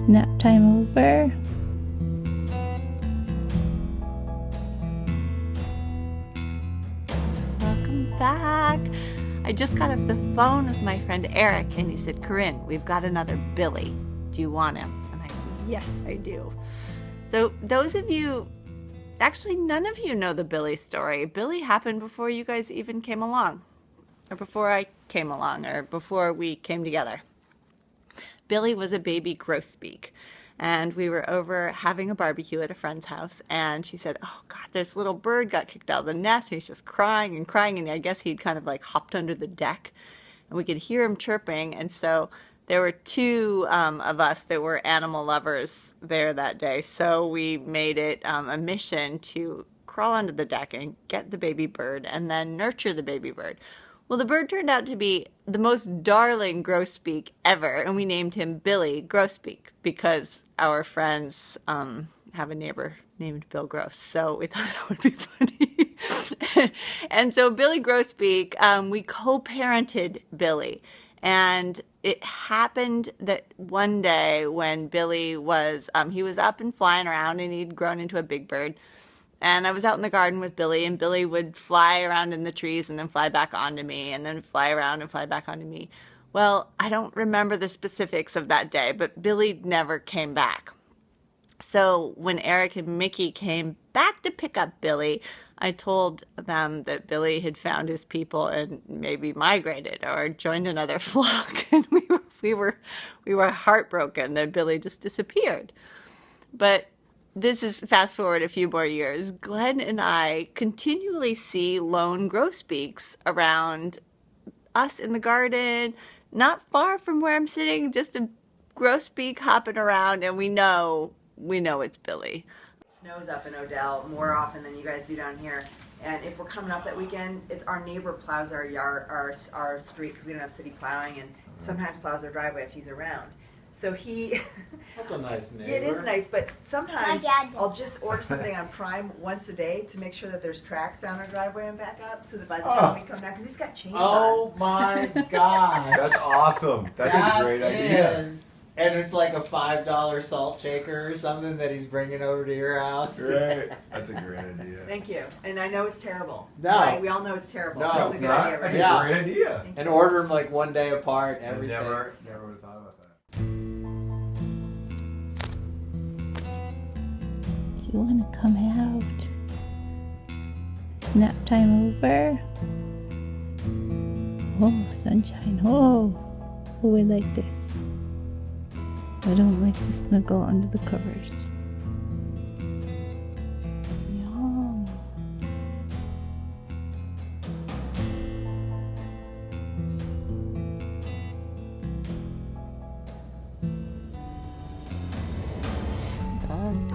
Nap time over. Welcome back. I just got off the phone with my friend Eric and he said, Corinne, we've got another Billy. Do you want him? And I said, yes, I do. So those of you, actually none of you know the Billy story. Billy happened before you guys even came along, or before I came along, or before we came together. Billy was a baby grosbeak, and we were over having a barbecue at a friend's house, and she said, oh God, this little bird got kicked out of the nest, and he's just crying and crying, and I guess he'd kind of like hopped under the deck, and we could hear him chirping, and so there were two of us that were animal lovers there that day, so we made it a mission to crawl under the deck and get the baby bird and then nurture the baby bird. Well, the bird turned out to be the most darling grosbeak ever, and we named him Billy Grosbeak because our friends have a neighbor named Bill Gross, so we thought that would be funny. And so Billy Grosbeak, we co-parented Billy, and it happened that one day when Billy was, he was up and flying around, and he'd grown into a big bird. And I was out in the garden with Billy, and Billy would fly around in the trees and then fly back onto me, and then fly around and fly back onto me. Well, I don't remember the specifics of that day, but Billy never came back. So when Eric and Mickey came back to pick up Billy, I told them that Billy had found his people and maybe migrated or joined another flock, and we were heartbroken that Billy just disappeared. But this is fast forward a few more years. Glenn and I continually see lone grosbeaks around us in the garden, not far from where I'm sitting, just a grosbeak hopping around, and we know it's Billy. It snows up in Odell more often than you guys do down here. And if we're coming up that weekend, it's our neighbor plows our yard, our street, because we don't have city plowing, and sometimes plows our driveway if he's around. So he, That's a nice neighbor. it is nice, but sometimes My dad does. I'll just order something on Prime once a day to make sure that there's tracks down our driveway and back up, so that by the time we come down, because he's got chains on. Oh my gosh. That's awesome. That's a great idea. Is. And it's like a $5 salt shaker or something that he's bringing over to your house. Great. That's a great idea. Thank you. And I know it's terrible. No. Right? We all know it's terrible. No, That's a It's good not. idea, right? That's Yeah. a great idea. Thank And you. order them like one day apart, I everything. never would have thought about that. Do you want to come out? Nap time over. Oh, sunshine. Oh, I like this. I don't like to snuggle under the covers. Yum. Does it?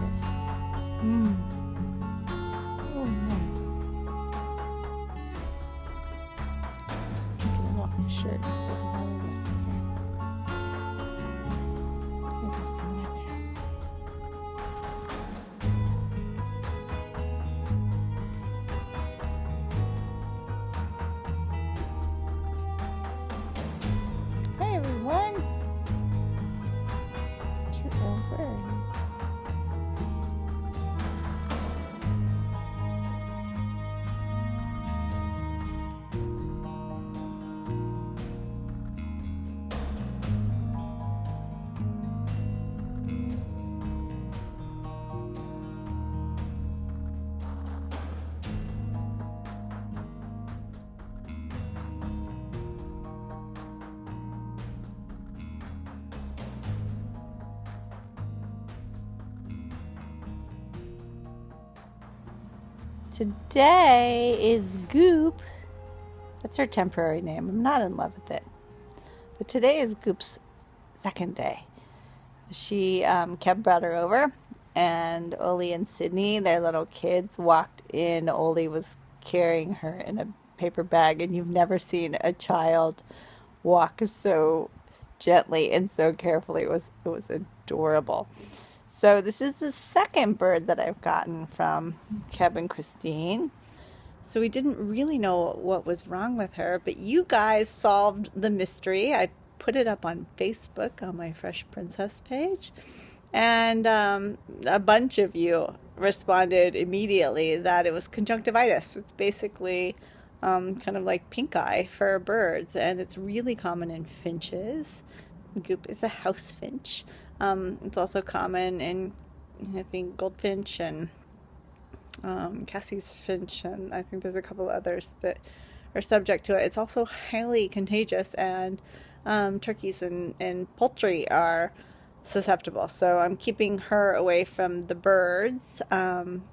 Oh no. Just taking off my shirt. So I'm really wet here. There's some weather. Hey everyone! Cute little bird. Today is Goop. That's her temporary name. I'm not in love with it. But today is Goop's second day. She, Kev brought her over, and Oli and Sydney, their little kids, walked in. Oli was carrying her in a paper bag, and you've never seen a child walk so gently and so carefully. It was adorable. So this is the second bird that I've gotten from Kev and Christine. So we didn't really know what was wrong with her, but you guys solved the mystery. I put it up on Facebook on my Fresh Princess page. And a bunch of you responded immediately that it was conjunctivitis. It's basically kind of like pink eye for birds, and it's really common in finches. Goop is a house finch. It's also common in, I think, goldfinch and Cassie's finch, and I think there's a couple others that are subject to it. It's also highly contagious, and turkeys and poultry are susceptible. So I'm keeping her away from the birds.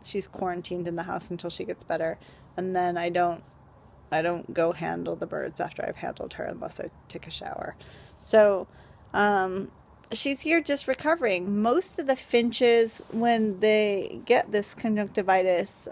She's quarantined in the house until she gets better, and then I don't go handle the birds after I've handled her unless I take a shower. So she's here just recovering. Most of the finches, when they get this conjunctivitis,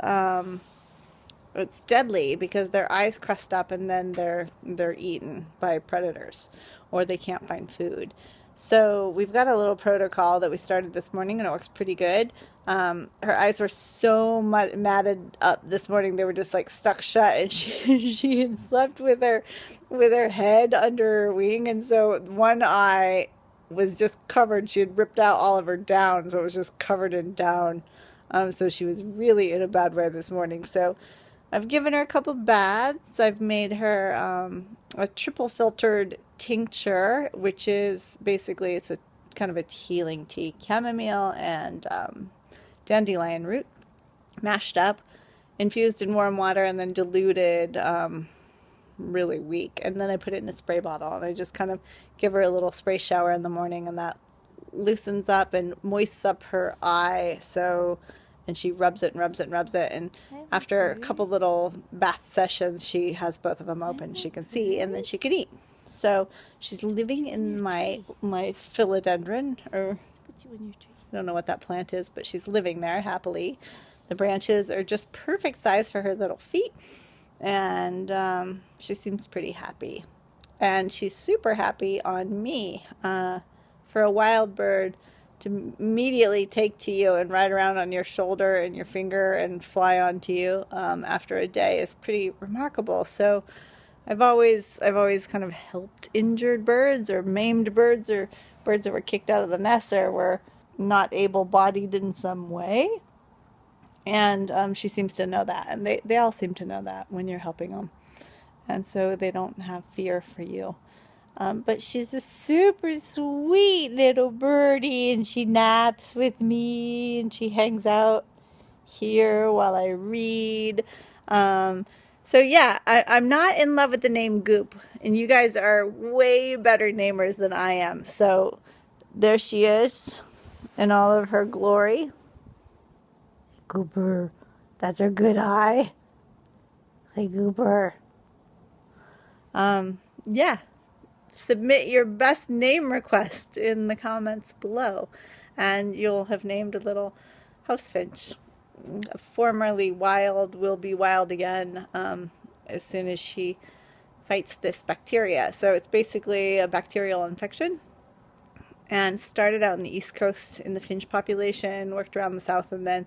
it's deadly because their eyes crust up and then they're eaten by predators, or they can't find food. So we've got a little protocol that we started this morning, and it works pretty good. Her eyes were so matted up this morning; they were just like stuck shut, and she had slept with her head under her wing, and so one eye was just covered. She had ripped out all of her down, so it was just covered in down. So she was really in a bad way this morning. So I've given her a couple baths. I've made her a triple filtered tincture, which is basically, it's a kind of a healing tea, chamomile and dandelion root mashed up, infused in warm water, and then diluted really weak. And then I put it in a spray bottle, and I just kind of give her a little spray shower in the morning, and that loosens up and moists up her eye. So, and she rubs it and rubs it and rubs it, and after a couple little bath sessions, she has both of them open. She can see, and then she can eat. So she's living in my philodendron, or I don't know what that plant is, but she's living there happily. The branches are just perfect size for her little feet, and she seems pretty happy. And she's super happy on me. For a wild bird to immediately take to you and ride around on your shoulder and your finger and fly onto you after a day is pretty remarkable. So I've always kind of helped injured birds or maimed birds or birds that were kicked out of the nest or were not able-bodied in some way. And she seems to know that, and they all seem to know that when you're helping them. And so they don't have fear for you. But she's a super sweet little birdie, and she naps with me, and she hangs out here while I read. So yeah, I'm not in love with the name Goop, and you guys are way better namers than I am. So there she is in all of her glory. Gooper, that's her good eye. Hey, Gooper. Yeah. Submit your best name request in the comments below, and you'll have named a little house finch. Formerly wild will be wild again as soon as she fights this bacteria. So it's basically a bacterial infection, and started out in the East Coast in the finch population, worked around the South, and then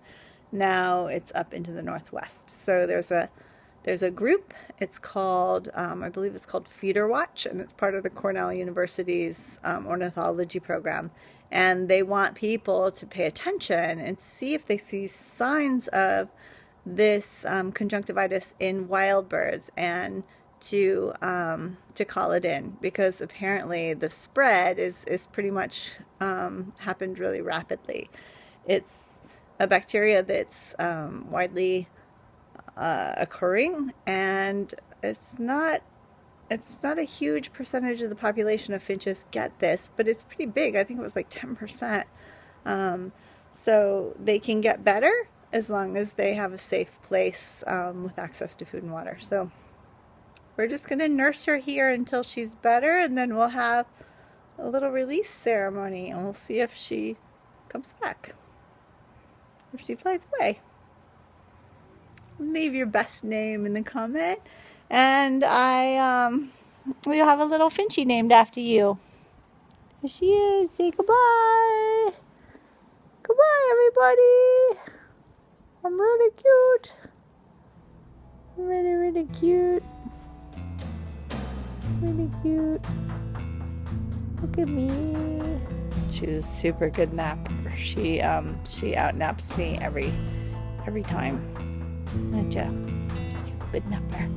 now it's up into the Northwest. So there's a group. It's called, I believe it's called Feeder Watch, and it's part of the Cornell University's ornithology program. And they want people to pay attention and see if they see signs of this conjunctivitis in wild birds, and to call it in, because apparently the spread is pretty much happened really rapidly. It's a bacteria that's widely occurring, and it's not a huge percentage of the population of finches get this, but it's pretty big. I think it was like 10%. So they can get better as long as they have a safe place with access to food and water. So we're just going to nurse her here until she's better, and then we'll have a little release ceremony, and we'll see if she comes back, if she flies away. Leave your best name in the comment, and you'll have a little Finchie named after you. Here she is. Say goodbye. Goodbye, everybody. I'm really cute. Really, really cute. Really cute. Look at me. She was a super good napper. She outnaps me every time. Aren't you? Good napper.